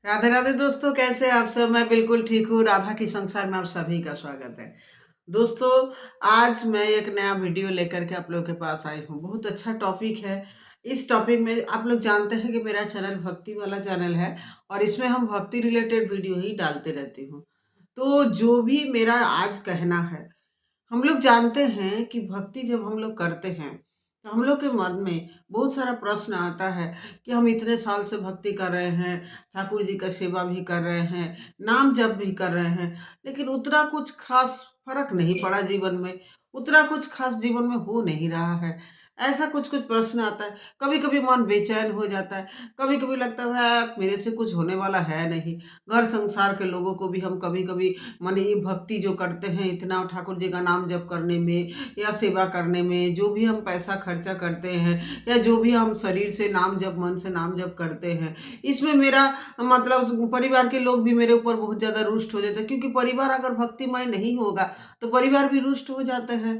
राधे राधे दोस्तों, कैसे आप सब। मैं बिल्कुल ठीक हूँ। राधा की संसार में आप सभी का स्वागत है। दोस्तों, आज मैं एक नया वीडियो लेकर के आप लोगों के पास आई हूँ। बहुत अच्छा टॉपिक है। इस टॉपिक में आप लोग जानते हैं कि मेरा चैनल भक्ति वाला चैनल है और इसमें हम भक्ति रिलेटेड वीडियो ही डालते रहती हूँ। तो जो भी मेरा आज कहना है, हम लोग जानते हैं कि भक्ति जब हम लोग करते हैं तो हम लोग के मन में बहुत सारा प्रश्न आता है कि हम इतने साल से भक्ति कर रहे हैं, ठाकुर जी का सेवा भी कर रहे हैं, नाम जप भी कर रहे हैं, लेकिन उतना कुछ खास फर्क नहीं पड़ा जीवन में, उतना कुछ खास जीवन में हो नहीं रहा है। ऐसा कुछ कुछ प्रश्न आता है। कभी कभी मन बेचैन हो जाता है, कभी कभी लगता है मेरे से कुछ होने वाला है नहीं। घर संसार के लोगों को भी हम कभी कभी माने ये भक्ति जो करते हैं, इतना ठाकुर जी का नाम जप करने में या सेवा करने में, जो भी हम पैसा खर्चा करते हैं या जो भी हम शरीर से नाम जप, मन से नाम जप करते हैं, इसमें मेरा मतलब परिवार के लोग भी मेरे ऊपर बहुत ज़्यादा रुष्ट हो जाते हैं, क्योंकि परिवार अगर भक्तिमय नहीं होगा तो परिवार भी रुष्ट हो जाते हैं।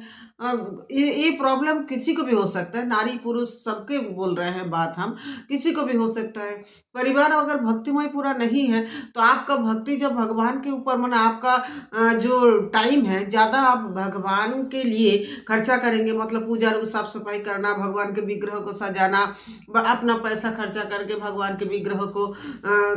ये प्रॉब्लम किसी को भी हो सकता है, नारी पुरुष सबके बोल रहे हैं बात हम, किसी को भी हो सकता है। परिवार अगर भक्तिमय पूरा नहीं है तो आपका भक्ति जब भगवान के ऊपर माना आपका जो टाइम है ज़्यादा आप भगवान के लिए खर्चा करेंगे, मतलब पूजा रूम साफ सफाई करना, भगवान के विग्रह को सजाना, अपना पैसा खर्चा करके भगवान के विग्रह को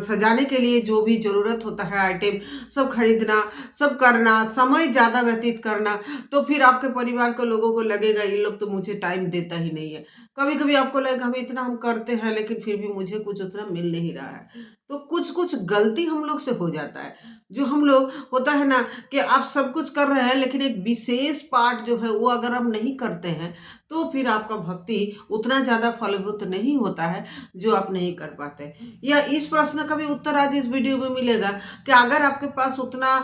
सजाने के लिए जो भी ज़रूरत होता है आइटम सब खरीदना, सब करना, समय ज़्यादा व्यतीत करना, तो फिर आपके परिवार के लोगों को लगेगा ये लोग तो मुझे टाइम देता ही नहीं है। कभी कभी आपको लगेगा हम इतना हम करते हैं लेकिन फिर भी मुझे कुछ उतना मिल नहीं रहा है। तो कुछ कुछ गलती हम लोग से हो जाता है। जो हम लोग होता है ना कि आप सब कुछ कर रहे हैं लेकिन एक विशेष पार्ट जो है वो अगर आप नहीं करते हैं तो फिर आपका भक्ति उतना ज़्यादा फलीभूत नहीं होता है जो आप नहीं कर पाते। या इस प्रश्न का भी उत्तर आज इस वीडियो में मिलेगा कि अगर आपके पास उतना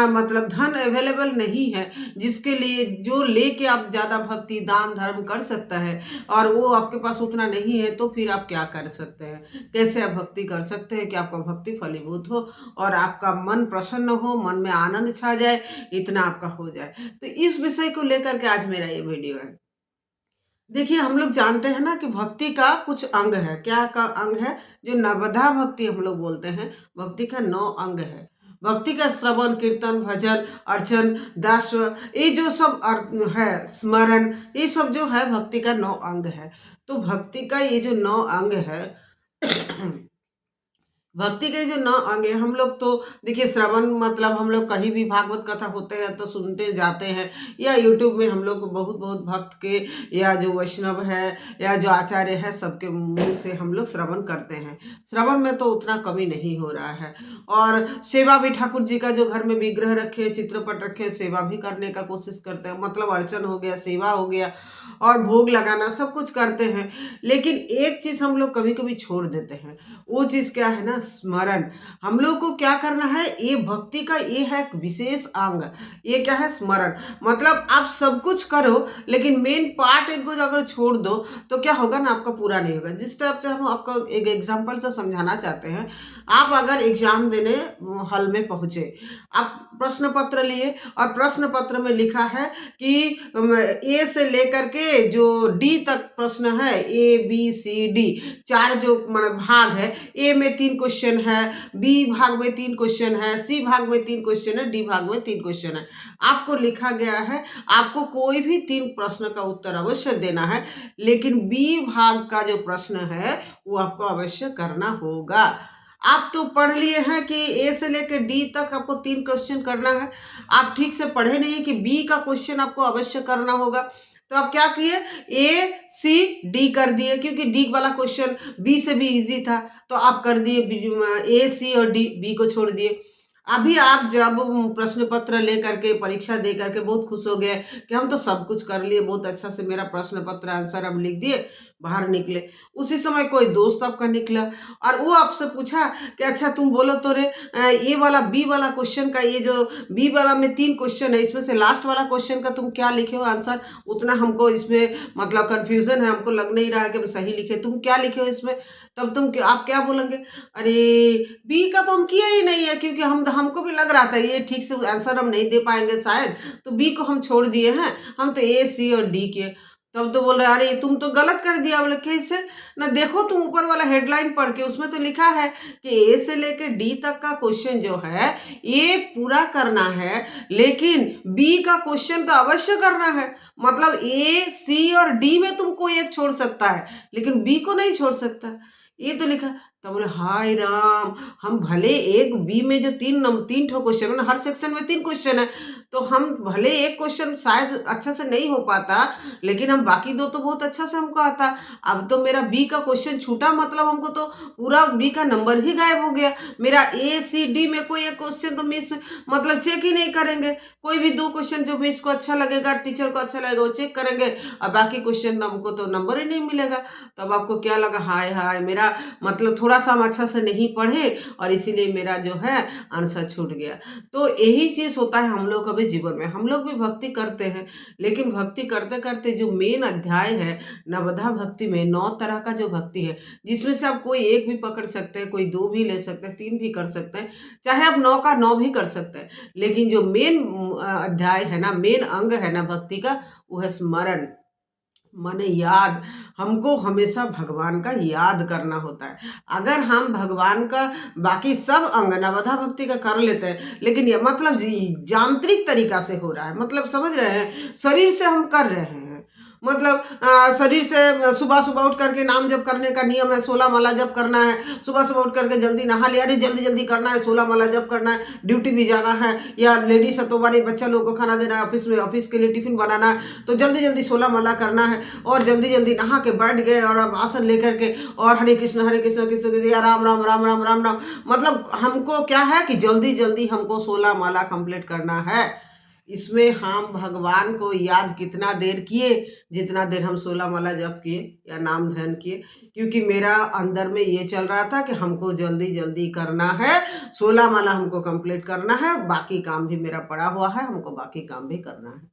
मतलब धन अवेलेबल नहीं है जिसके लिए जो लेके आप ज़्यादा भक्ति दान धर्म कर सकता है और वो आपके पास उतना नहीं है, तो फिर आप क्या कर सकते हैं, कैसे आप भक्ति कर सकते हैं कि आपका भक्ति फलीभूत हो और आपका मन प्रसन्न हो, मन में आनंद छा जाए, इतना आपका हो जाए। तो इस विषय को लेकर के आज मेरा ये वीडियो है। देखिए, हम लोग जानते हैं ना कि भक्ति का कुछ अंग है। क्या का अंग है? जो नवधा भक्ति हम लोग बोलते हैं, भक्ति का 9 अंग है। भक्ति का श्रवण कीर्तन भजन अर्चन दास्व, ये जो सब है, स्मरण, ये सब जो है भक्ति का 9 अंग है। तो भक्ति का ये जो 9 अंग है भक्ति के जो 9 अंग है, हम लोग तो देखिए श्रवण मतलब हम लोग कहीं भी भागवत कथा होते हैं तो सुनते जाते हैं, या यूट्यूब में हम लोग बहुत बहुत भक्त के या जो वैष्णव है या जो आचार्य है सबके मुंह से हम लोग श्रवण करते हैं। श्रवण में तो उतना कमी नहीं हो रहा है। और सेवा भी ठाकुर जी का जो घर में विग्रह रखे, चित्रपट रखे, सेवा भी करने का कोशिश करते हैं, मतलब अर्चन हो गया, सेवा हो गया और भोग लगाना, सब कुछ करते हैं। लेकिन एक चीज़ हम लोग कभी कभी छोड़ देते हैं। वो चीज़ क्या है ना? स्मरण। हम लोग को क्या करना है? ये भक्ति का ये है एक विशेष अंग। ये क्या है? स्मरण। मतलब आप सब कुछ करो लेकिन मेन पार्ट एक को अगर छोड़ दो तो क्या होगा ना, आपका पूरा नहीं होगा। जिस टाइप से हम आपको एक एग्जांपल से समझाना चाहते हैं। आप अगर एग्जाम देने हॉल में पहुंचे, आप प्रश्न पत्र लिए और प्रश्न पत्र में लिखा है कि ए से लेकर के जो डी तक प्रश्न है, ए बी सी डी, 4 जो मतलब भाग है। ए में 3 क्वेश्चन है, बी भाग में 3 क्वेश्चन है, सी भाग में 3 क्वेश्चन है, डी भाग में 3 क्वेश्चन है। आपको लिखा गया है आपको कोई भी 3 प्रश्न का उत्तर अवश्य देना है, लेकिन बी भाग का जो प्रश्न है वो आपको अवश्य करना होगा। आप तो पढ़ लिए हैं कि ए से लेकर डी तक आपको 3 क्वेश्चन करना है, आप ठीक से पढ़े नहीं कि बी का क्वेश्चन आपको अवश्य करना होगा। तो आप क्या किए? ए सी डी कर दिए, क्योंकि डी वाला क्वेश्चन बी से भी इजी था तो आप कर दिए ए सी और डी, बी को छोड़ दिए। अभी आप जब प्रश्न पत्र लेकर के परीक्षा दे करके बहुत खुश हो गए कि हम तो सब कुछ कर लिए, बहुत अच्छा से मेरा प्रश्न पत्र आंसर हम लिख दिए, बाहर निकले, उसी समय कोई दोस्त आपका निकला और वो आपसे पूछा कि अच्छा तुम बोलो तो रे, ये वाला बी वाला क्वेश्चन का, ये जो बी वाला में 3 क्वेश्चन है, इसमें से लास्ट वाला क्वेश्चन का तुम क्या लिखे हो आंसर? उतना हमको इसमें मतलब कंफ्यूजन है, हमको लग नहीं रहा है कि हम सही लिखे, तुम क्या लिखे हो इसमें? तब आप क्या बोलेंगे? अरे बी का तो हम किया ही नहीं है, क्योंकि हमको भी लग रहा था ये ठीक से आंसर हम नहीं दे पाएंगे शायद, तो बी को हम छोड़ दिए हैं, हम तो ए सी और डी किए। तब तो बोल रहे अरे तुम तो गलत कर दिया। बोले कैसे? ना देखो तुम ऊपर वाला हेडलाइन पढ़ के, उसमें तो लिखा है कि ए से लेके डी तक का क्वेश्चन जो है ये पूरा करना है, लेकिन बी का क्वेश्चन तो अवश्य करना है। मतलब ए, सी और डी में तुमको एक छोड़ सकता है, लेकिन बी को नहीं छोड़ सकता, ये तो लिखा। तो बोले हाय राम, हम भले एक बी में जो तीन ठो क्वेश्चन है ना, हर सेक्शन में 3 क्वेश्चन है, तो हम भले एक क्वेश्चन शायद अच्छा से नहीं हो पाता, लेकिन हम बाकी 2 तो बहुत अच्छा से हमको आता। अब तो मेरा बी का क्वेश्चन छूटा, मतलब हमको तो पूरा बी का नंबर ही गायब हो गया। मेरा ए, सी, डी में कोई एक क्वेश्चन तो मिस, मतलब चेक ही नहीं करेंगे। कोई भी 2 क्वेश्चन जो मिस को अच्छा लगेगा, टीचर को अच्छा लगेगा, वो चेक करेंगे, और बाकी क्वेश्चन हमको तो नंबर ही नहीं मिलेगा। तब आपको क्या लगा? हाय हाय, मेरा मतलब थोड़ा सा हम अच्छा से नहीं पढ़े और इसीलिए मेरा जो है आंसर छूट गया। तो यही चीज होता है हम लोग कभी जीवन में। हम लोग भी भक्ति करते हैं, लेकिन भक्ति करते करते जो मेन अध्याय है नवधा भक्ति में 9 तरह का जो भक्ति है, जिसमें से आप कोई एक भी पकड़ सकते हैं, कोई 2 भी ले सकते हैं, 3 भी कर सकते हैं, चाहे आप 9 का 9 भी कर सकते हैं। लेकिन जो मेन अध्याय है ना, मेन अंग है ना भक्ति का, वो है स्मरण, माने याद। हमको हमेशा भगवान का याद करना होता है। अगर हम भगवान का बाकी सब अंग नवधा भक्ति का कर लेते हैं, लेकिन ये मतलब यांत्रिक तरीका से हो रहा है, मतलब समझ रहे हैं, शरीर से हम कर रहे हैं, मतलब शरीर से सुबह सुबह उठ करके नाम जप करने का नियम है, 16 माला जप करना है, सुबह सुबह उठ करके जल्दी नहा लिया, अरे जल्दी जल्दी करना है, 16 माला जप करना है, ड्यूटी भी जाना है, या लेडीज है तो बड़े बच्चा लोग को खाना देना है, ऑफिस में ऑफिस के लिए टिफिन बनाना है, तो जल्दी जल्दी 16 माला करना है, और जल्दी जल्दी नहा के बैठ गए और अब आसन लेकर के और हरे कृष्ण कृष्ण कृष्ण राम राम राम राम राम राम। मतलब हमको क्या है कि जल्दी जल्दी हमको 16 माला कंप्लीट करना है। इसमें हम भगवान को याद कितना देर किए? जितना देर हम 16 माला जप किए या नाम ध्यान किए। क्योंकि मेरा अंदर में ये चल रहा था कि हमको जल्दी जल्दी करना है, 16 माला हमको कंप्लीट करना है, बाकी काम भी मेरा पड़ा हुआ है, हमको बाकी काम भी करना है।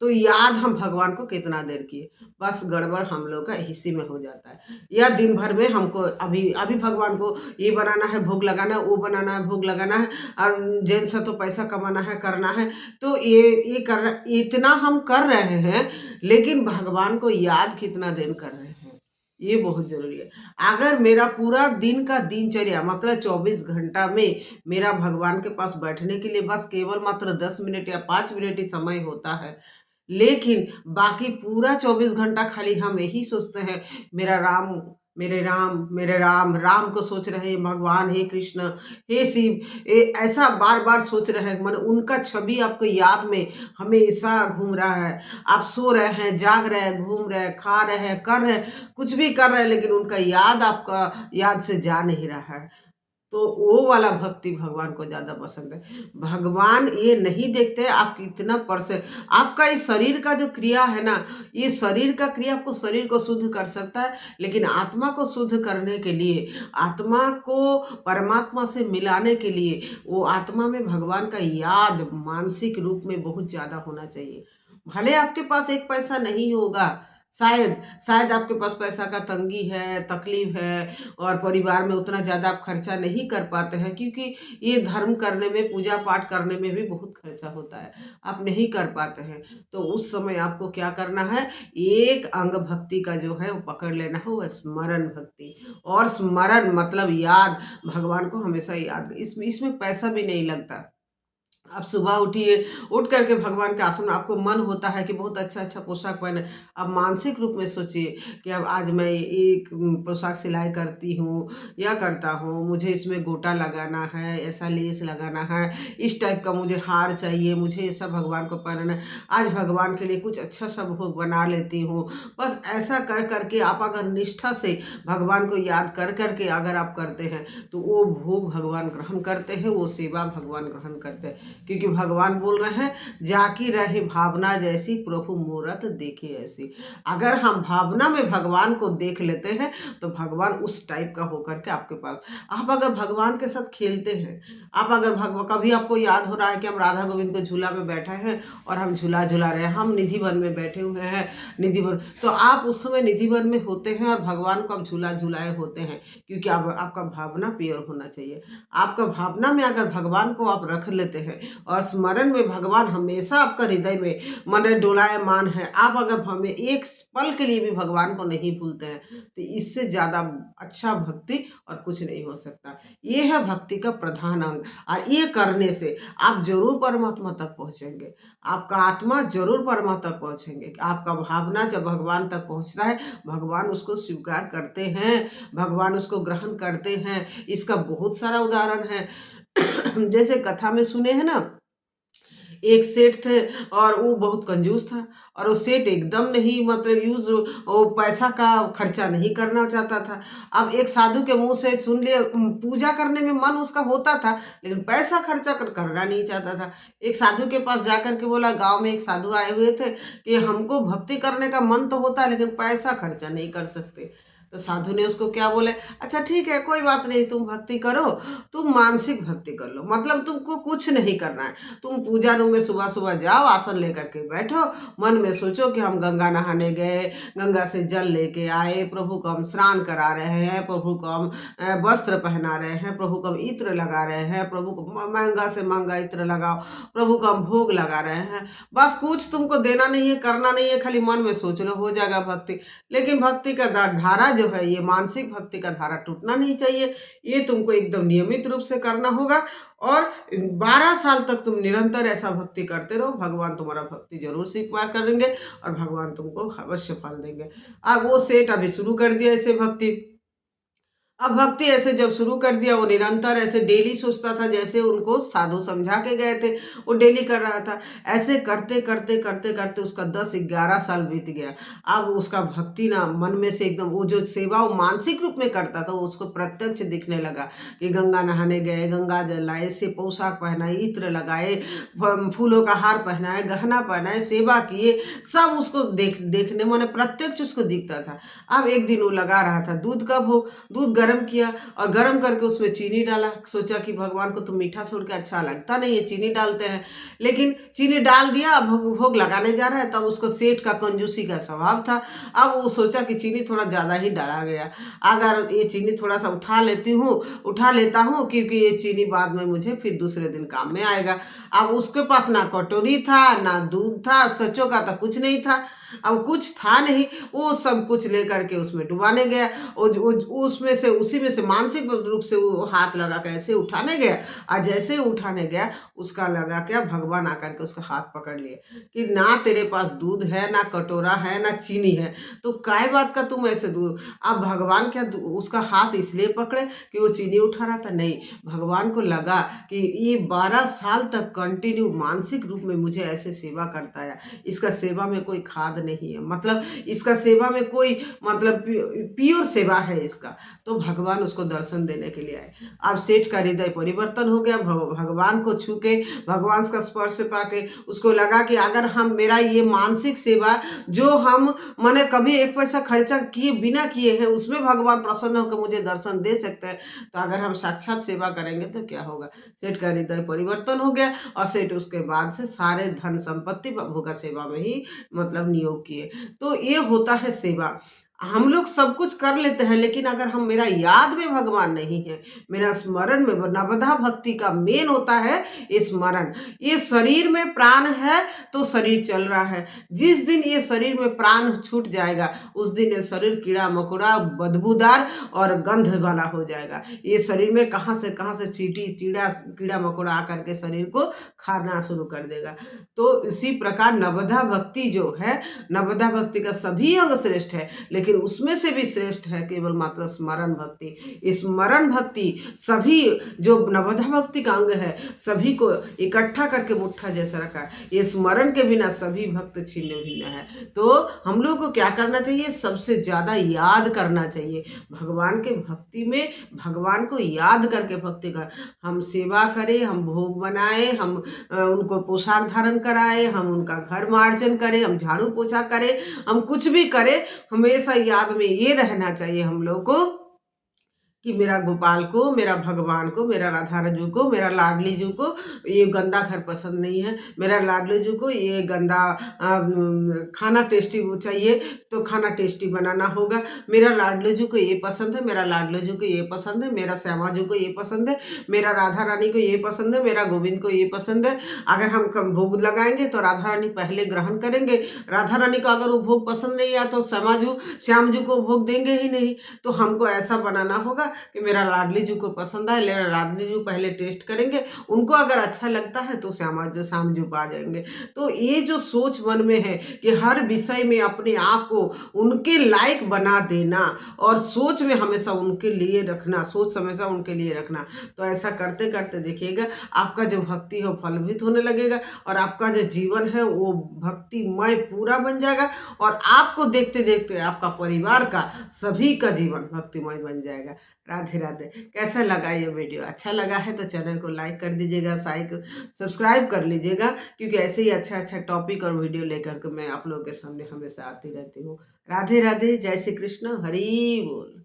तो याद हम भगवान को कितना देर किए, बस गड़बड़ हम लोग का इसी में हो जाता है। या दिन भर में हमको अभी अभी भगवान को ये बनाना है, भोग लगाना है, वो बनाना है, भोग लगाना है, और जेन से तो पैसा कमाना है, करना है, तो ये कर इतना हम कर रहे हैं, लेकिन भगवान को याद कितना देर कर रहे हैं, ये बहुत जरूरी है। अगर मेरा पूरा दिन का दिनचर्या मतलब 24 घंटा में मेरा भगवान के पास बैठने के लिए बस केवल मात्र 10 मिनट या 5 मिनट ही समय होता है, लेकिन बाकी पूरा 24 घंटा खाली हम यही सोचते हैं, मेरा राम, मेरे राम, मेरे राम, राम को सोच रहे हैं, भगवान हे कृष्ण, हे शिव, ऐसा बार बार सोच रहे हैं, मन उनका छवि आपको याद में हमेशा घूम रहा है। आप सो रहे हैं, जाग रहे हैं, घूम रहे हैं, खा रहे हैं, कर रहे हैं, कुछ भी कर रहे हैं, लेकिन उनका याद आपका याद से जा नहीं रहा है। तो वो वाला भक्ति भगवान को ज़्यादा पसंद है। भगवान ये नहीं देखते आप कितना परसेंट आपका इस शरीर का जो क्रिया है ना, ये शरीर का क्रिया आपको शरीर को शुद्ध कर सकता है, लेकिन आत्मा को शुद्ध करने के लिए, आत्मा को परमात्मा से मिलाने के लिए, वो आत्मा में भगवान का याद मानसिक रूप में बहुत ज़्यादा होना चाहिए। भले आपके पास एक पैसा नहीं होगा, शायद शायद आपके पास पैसा का तंगी है, तकलीफ है, और परिवार में उतना ज़्यादा आप खर्चा नहीं कर पाते हैं, क्योंकि ये धर्म करने में, पूजा पाठ करने में भी बहुत खर्चा होता है, आप नहीं कर पाते हैं। तो उस समय आपको क्या करना है, एक अंग भक्ति का जो है वो पकड़ लेना है, वो स्मरण भक्ति। और स्मरण मतलब याद, भगवान को हमेशा याद, इसमें इसमें पैसा भी नहीं लगता। आप सुबह उठिए, उठ करके भगवान के आसन में आपको मन होता है कि बहुत अच्छा अच्छा पोशाक पहने, आप मानसिक रूप में सोचिए कि अब आज मैं एक पोशाक सिलाई करती हूँ या करता हूँ, मुझे इसमें गोटा लगाना है, ऐसा लेस लगाना है, इस टाइप का मुझे हार चाहिए, मुझे ये सब भगवान को पहनना है, आज भगवान के लिए कुछ अच्छा सा भोग बना लेती हूँ। बस ऐसा कर करके आप अगर निष्ठा से भगवान को याद कर करके अगर आप करते हैं, तो वो भोग भगवान ग्रहण करते हैं, वो सेवा भगवान ग्रहण करते हैं। क्योंकि भगवान बोल रहे हैं, जाकी रहे भावना जैसी, प्रभु मूरत देखे ऐसी। अगर हम भावना में भगवान को देख लेते हैं, तो भगवान उस टाइप का होकर के आपके पास, आप अगर भगवान के साथ खेलते हैं, आप अगर कभी आपको याद हो रहा है कि हम राधा गोविंद को झूला में बैठे हैं और हम झूला झूला रहे हैं, हम निधि वन में बैठे हुए हैं, निधि वन, तो आप उस समय निधि वन में होते हैं और भगवान को आप झूला झूलाए होते हैं, क्योंकि आपका भावना प्योर होना चाहिए। आपका भावना में अगर भगवान को आप रख लेते हैं, और स्मरण में भगवान हमेशा आपका हृदय में मन डोलायमान है। आप अगर हमें एक पल के लिए भी भगवान को नहीं भूलते हैं तो इससे ज़्यादा अच्छा भक्ति और कुछ नहीं हो सकता। ये है भक्ति का प्रधान अंग, और ये करने से आप जरूर परमात्मा तक पहुँचेंगे। आपका आत्मा जरूर परमात्मा तक पहुँचेंगे। आपका भावना जब भगवान तक पहुँचता है, भगवान उसको स्वीकार करते हैं, भगवान उसको ग्रहण करते हैं। इसका बहुत सारा उदाहरण है। जैसे कथा में सुने हैं ना, एक सेठ थे और वो बहुत कंजूस था, और वो सेठ एकदम नहीं मतलब यूज वो पैसा का खर्चा नहीं करना चाहता था। अब एक साधु के मुंह से सुन लिया, पूजा करने में मन उसका होता था लेकिन पैसा खर्चा करना नहीं चाहता था। एक साधु के पास जाकर के बोला, गांव में एक साधु आए हुए थे कि हमको भक्ति करने का मन तो होता है लेकिन पैसा खर्चा नहीं कर सकते। तो साधु ने उसको क्या बोले, अच्छा ठीक है कोई बात नहीं, तुम भक्ति करो, तुम मानसिक भक्ति कर लो, मतलब तुमको कुछ नहीं करना है। तुम पूजा रूम में सुबह सुबह जाओ, आसन लेकर के बैठो, मन में सोचो कि हम गंगा नहाने गए, गंगा से जल लेके आए, प्रभु को हम स्नान करा रहे हैं, प्रभु को हम वस्त्र पहना रहे हैं, प्रभु को हम इत्र लगा रहे हैं, प्रभु को महंगा से महंगा इत्र लगाओ, प्रभु को हम भोग लगा रहे हैं। बस कुछ तुमको देना नहीं है, करना नहीं है, खाली मन में सोच लो, हो जाएगा भक्ति। लेकिन भक्ति का धारा जो है, ये मानसिक भक्ति का धारा टूटना नहीं चाहिए। ये तुमको एकदम नियमित रूप से करना होगा, और 12 साल तक तुम निरंतर ऐसा भक्ति करते रहो, भगवान तुम्हारा भक्ति जरूर स्वीकार करेंगे और भगवान तुमको अवश्य फल देंगे। अब वो सेठ अभी शुरू कर दिया ऐसे भक्ति। अब भक्ति ऐसे जब शुरू कर दिया, वो निरंतर ऐसे डेली सोचता था, जैसे उनको साधु समझा के गए थे, वो डेली कर रहा था। ऐसे करते करते करते करते उसका 10-11 साल बीत गया। अब उसका भक्ति ना मन में से एकदम, वो जो सेवा वो मानसिक रूप में करता था, वो उसको प्रत्यक्ष दिखने लगा कि गंगा नहाने गए, गंगा जल लाए, से पोशाक पहनाए, इत्र लगाए, फूलों का हार पहनाए, गहना पहनाए, सेवा किए, सब उसको देखने माने प्रत्यक्ष उसको दिखता था। अब एक दिन वो लगा रहा था दूध का भोग, दूध गर्म किया और गर्म करके उसमें चीनी डाला। सोचा कि भगवान को तो मीठा छोड़ के अच्छा लगता नहीं है, चीनी डालते हैं, लेकिन चीनी डाल दिया। भोग लगाने जा रहा है, तब उसको सेठ का कंजूसी का स्वभाव था। अब वो सोचा कि चीनी थोड़ा ज़्यादा ही डाला गया, अगर ये चीनी थोड़ा सा उठा लेता हूँ, क्योंकि ये चीनी बाद में मुझे फिर दूसरे दिन काम में आएगा। अब उसके पास ना कटोरी था ना दूध था, सचों का तो कुछ नहीं था, अब कुछ था नहीं, वो सब कुछ लेकर के उसमें डुबाने गया। उसमें से उसी में से मानसिक रूप से वो हाथ लगा के ऐसे उठाने गया, और जैसे ही उठाने गया उसका लगा क्या, भगवान आकर के उसका हाथ पकड़ लिए कि ना तेरे पास दूध है, ना कटोरा है, ना चीनी है, तो काय बात का तुम ऐसे दूध। अब भगवान क्या उसका हाथ इसलिए पकड़े कि वो चीनी उठा रहा था? नहीं, भगवान को लगा कि ये 12 साल तक कंटिन्यू मानसिक रूप में मुझे ऐसे सेवा करता है, इसका सेवा में कोई खाद नहीं है, मतलब इसका सेवा में कोई मतलब प्योर सेवा है इसका। तो भगवान उसको दर्शन देने के लिए आए। अब सेठ का हृदय परिवर्तन हो गया, भगवान को छू के, भगवान का स्पर्श पाके उसको लगा कि अगर हम मेरा ये मानसिक सेवा जो हम मैंने कभी एक पैसा खर्चा किए बिना किए हैं, उसमें भगवान प्रसन्न होकर मुझे दर्शन दे सकते हैं, तो अगर हम साक्षात सेवा करेंगे तो क्या होगा। सेठ का हृदय परिवर्तन हो गया, और सेठ उसके बाद से सारे धन संपत्ति प्रभु का सेवा में ही मतलब नियोग किए। तो ये होता है सेवा। हम लोग सब कुछ कर लेते हैं, लेकिन अगर हम मेरा याद में भगवान नहीं है, मेरा स्मरण में, नवधा भक्ति का मेन होता है ये स्मरण। ये शरीर में प्राण है तो शरीर चल रहा है, जिस दिन ये शरीर में प्राण छूट जाएगा उस दिन ये शरीर कीड़ा मकोड़ा, बदबूदार और गंध वाला हो जाएगा। ये शरीर में कहाँ से चींटी कीड़ा मकोड़ा आकर के शरीर को खाना शुरू कर देगा। तो इसी प्रकार नवधा भक्ति जो है, नवधा भक्ति का सभी अंग श्रेष्ठ है, लेकिन उसमें से भी श्रेष्ठ है केवल मात्र स्मरण भक्ति। स्मरण भक्ति सभी जो नवधा भक्ति का अंग है, सभी को इकट्ठा करके मुट्ठा जैसा रखा है। ये स्मरण के बिना सभी भक्त छिन्न भिन्न है। तो हम लोग को क्या करना चाहिए, सबसे ज्यादा याद करना चाहिए भगवान के भक्ति में, भगवान को याद करके भक्ति कर। हम सेवा करें, हम भोग बनाए, हम उनको पोशाक धारण कराए, हम उनका घर मार्जन करें, हम झाड़ू पोछा करें, हम कुछ भी करें, हमेशा याद में ये रहना चाहिए हम लोग को कि मेरा गोपाल को, मेरा भगवान को, मेरा राधा राजू को, मेरा लाडली जू को ये गंदा घर पसंद नहीं है, मेरा लाडली जू को ये गंदा खाना टेस्टी वो चाहिए तो खाना टेस्टी बनाना होगा, मेरा लाडली जू को ये पसंद है, मेरा लाडली जू को ये पसंद है, मेरा श्यामा जू को ये पसंद है, मेरा राधा रानी को ये पसंद है, मेरा गोविंद को ये पसंद है। अगर हम भोग लगाएंगे तो राधा रानी पहले ग्रहण करेंगे, राधा रानी को अगर वो भोग पसंद नहीं आया तो श्याम जू को भोग देंगे ही नहीं। तो हमको ऐसा बनाना होगा कि मेरा लाडली जू को पसंद आए, मेरा लाडली जू पहले टेस्ट करेंगे, उनको अगर अच्छा लगता है तो श्याम जू पा जाएंगे। तो ये जो सोच मन में है कि हर विषय में अपने आप को उनके लायक बना देना और सोच में हमेशा उनके लिए रखना, सोच हमेशा उनके लिए रखना, तो ऐसा करते करते देखिएगा आपका जो भक्ति है वो फलभूत होने लगेगा और आपका जो जीवन है वो भक्तिमय पूरा बन जाएगा और आपको देखते देखते आपका परिवार का सभी का जीवन भक्तिमय बन जाएगा। राधे राधे। कैसा लगा ये वीडियो? अच्छा लगा है तो चैनल को लाइक कर दीजिएगा, सब्सक्राइब कर लीजिएगा, क्योंकि ऐसे ही अच्छा अच्छा टॉपिक और वीडियो लेकर के मैं आप लोगों के सामने हमेशा आती रहती हूँ। राधे राधे। जय श्री कृष्ण। हरि बोल।